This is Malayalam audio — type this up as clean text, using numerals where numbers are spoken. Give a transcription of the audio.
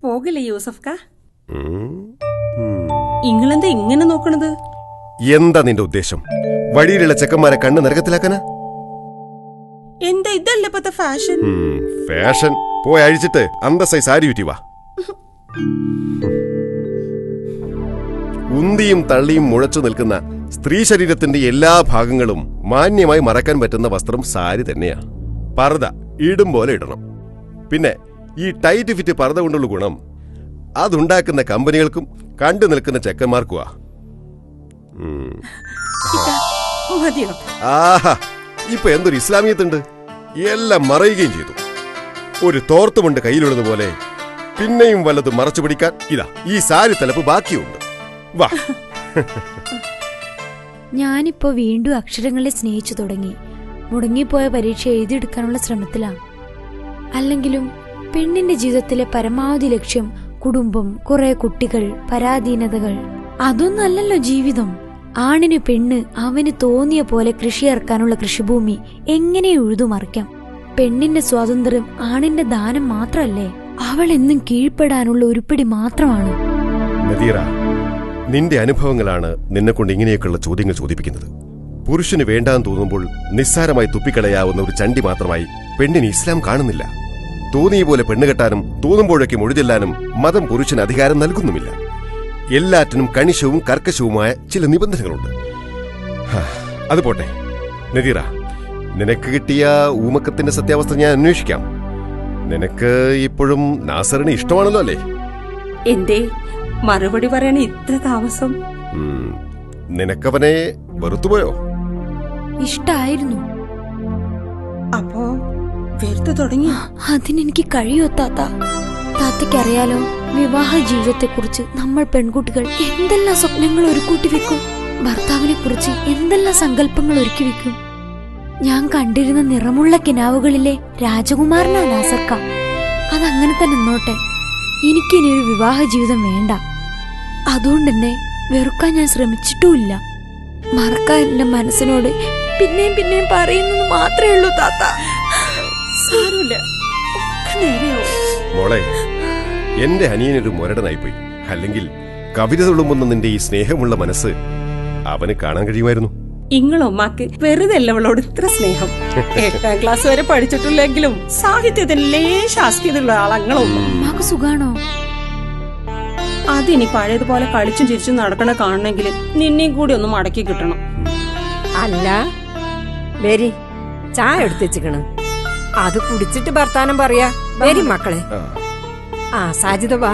പോകില്ലേ യൂസഫ് കാ? ഇങ്ങളെന്താ ഇങ്ങനെ നോക്കണത്? എന്താ നിന്റെ ഉദ്ദേശം? വഴിയിലുള്ള ചെക്കന്മാരെ കണ്ണ് നരകത്തിലാക്കാനാ? എന്താ ഇതല്ലേ ഇപ്പത്തെ ഫാഷൻ? ഫാഷൻ പോയി അഴിച്ചിട്ട് അന്തസ്സായി സാരി ചുറ്റി വാ. ഉന്തിയും തള്ളിയും മുഴച്ചു നിൽക്കുന്ന സ്ത്രീ ശരീരത്തിന്റെ എല്ലാ ഭാഗങ്ങളും മാന്യമായി മറക്കാൻ പറ്റുന്ന വസ്ത്രം സാരി തന്നെയാ. പർദ്ദ ഇടും പോലെ ഇടണം. പിന്നെ ഈ ടൈറ്റ് ഫിറ്റ് പർദ്ദ കൊണ്ടുള്ള ഗുണം അതുണ്ടാക്കുന്ന കമ്പനികൾക്കും കണ്ടു നിൽക്കുന്ന ചെക്കന്മാർക്കുവാ. ആഹാ, ഇപ്പൊ എന്തൊരു ഇസ്ലാമിയത്തുണ്ട്! എല്ലാം മറയുകയും ചെയ്തു. ഒരു തോർത്തുമുണ്ട് കയ്യിലുള്ളതുപോലെ പിന്നെയും വല്ലതും മറച്ചു പിടിക്കാൻ ഇതാ ഈ സാരി തലപ്പ് ബാക്കിയുണ്ട്. വാ. ഞാനിപ്പോ വീണ്ടും അക്ഷരങ്ങളെ സ്നേഹിച്ചു തുടങ്ങി. മുടങ്ങിപ്പോയ പരീക്ഷ എഴുതിയെടുക്കാനുള്ള ശ്രമത്തിലാണ്. അല്ലെങ്കിലും പെണ്ണിന്റെ ജീവിതത്തിലെ പരമാവധി ലക്ഷ്യം കുടുംബം, കുറെ കുട്ടികൾ, പരാധീനതകൾ, അതൊന്നല്ലല്ലോ ജീവിതം. ആണിന് പെണ്ണ് അവന് തോന്നിയ പോലെ കൃഷി ഇറക്കാനുള്ള കൃഷിഭൂമി എങ്ങനെ ഉഴുതുമറിക്കാം. പെണ്ണിന്റെ സ്വാതന്ത്ര്യം ആണിന്റെ ദാനം മാത്രല്ലേ, അവൾ എന്നും കീഴ്പ്പെടാനുള്ള ഉരുപ്പിടി മാത്രമാണ്. നദീറ, നിന്റെ അനുഭവങ്ങളാണ് നിന്നെ കൊണ്ട് ഇങ്ങനെയൊക്കെയുള്ള ചോദ്യങ്ങൾ ചോദിപ്പിക്കുന്നത്. പുരുഷന് വേണ്ടാന്ന് തോന്നുമ്പോൾ നിസ്സാരമായി തുപ്പിക്കളയാവുന്ന ഒരു ചണ്ടി മാത്രമായി പെണ്ണിന് ഇസ്ലാം കാണുന്നില്ല. തോന്നിയ പോലെ പെണ്ണുകെട്ടാനും തോന്നുമ്പോഴൊക്കെ മൊഴിചെല്ലാനും മതം പുരുഷന് അധികാരം നൽകുന്നുമില്ല. എല്ലാറ്റിനും കണിശവും കർക്കശവുമായ ചില നിബന്ധനകളുണ്ട്. അത് പോട്ടെ നദീറ, നിനക്ക് കിട്ടിയ ഊമക്കത്തിന്റെ സത്യാവസ്ഥ ഞാൻ അന്വേഷിക്കാം. നിനക്ക് ഇപ്പോഴും നാസറിനെ ഇഷ്ടമാണല്ലോ അല്ലേ? എന്തേ മറുപടി പറയണ ഇത്ര താമസം? നിനക്കവനെ വെറുത്തുപോയോ? ഇഷ്ടായിരുന്നു. അപ്പോ വെറുത്തു തുടങ്ങി? അതിനെനിക്ക് കഴിയോ താത്ത? താത്തയ്ക്കറിയാലോ, വിവാഹ ജീവിതത്തെക്കുറിച്ച് നമ്മൾ പെൺകുട്ടികൾ എന്തെല്ലാം സ്വപ്നങ്ങൾ ഒരുക്കൂട്ടി വെക്കും. ഭർത്താവിനെ കുറിച്ച് എന്തെല്ലാം സങ്കല്പങ്ങൾ ഒരുക്കി വെക്കും. ഞാൻ കണ്ടിരുന്ന നിറമുള്ള കിനാവുകളിലെ രാജകുമാരനാ നാസർക്ക. അതങ്ങനെ തന്നെ നിന്നോട്ടെ. എനിക്കിനി ഒരു വിവാഹ ജീവിതം വേണ്ട. അതുകൊണ്ടെന്നെ വെറുക്കാൻ ഞാൻ ശ്രമിച്ചിട്ടുമില്ല. മറക്കാൻ എന്റെ മനസ്സിനോട് പിന്നെയും പിന്നെയും പറയുന്നത് മാത്രമേ ഉള്ളൂ താത്ത. സാരമില്ല, മോളെ, എന്റെ അനിയനൊരു മുരടനായിപ്പോയി. അല്ലെങ്കിൽ കവിത തുളുമ്പുന്ന നിന്റെ ഈ സ്നേഹമുള്ള മനസ്സ് അവന് കാണാൻ കഴിയുമായിരുന്നു. ഇങ്ങളൊമ്മാക്ക് വെറുതെ അല്ലവളോട് ഇത്ര സ്നേഹം. 8ാം ക്ലാസ് വരെ പഠിച്ചിട്ടില്ലെങ്കിലും സാഹിത്യത്തിന് ലേശാസ്തിയുള്ള ആളങ്ങളൊന്നും. സുഖാണോ? അതിനി പഴയതുപോലെ കളിച്ചും ചിരിച്ചും നടക്കണ കാണണമെങ്കിൽ നിന്നെയും കൂടി ഒന്ന് മടക്കി കിട്ടണം. അല്ല വരി, ചായ എടുത്തിച്ചിക്കണ്. അത് കുടിച്ചിട്ട് വർത്താനം പറയാ. വരി മക്കളെ. സാജിദ വാ.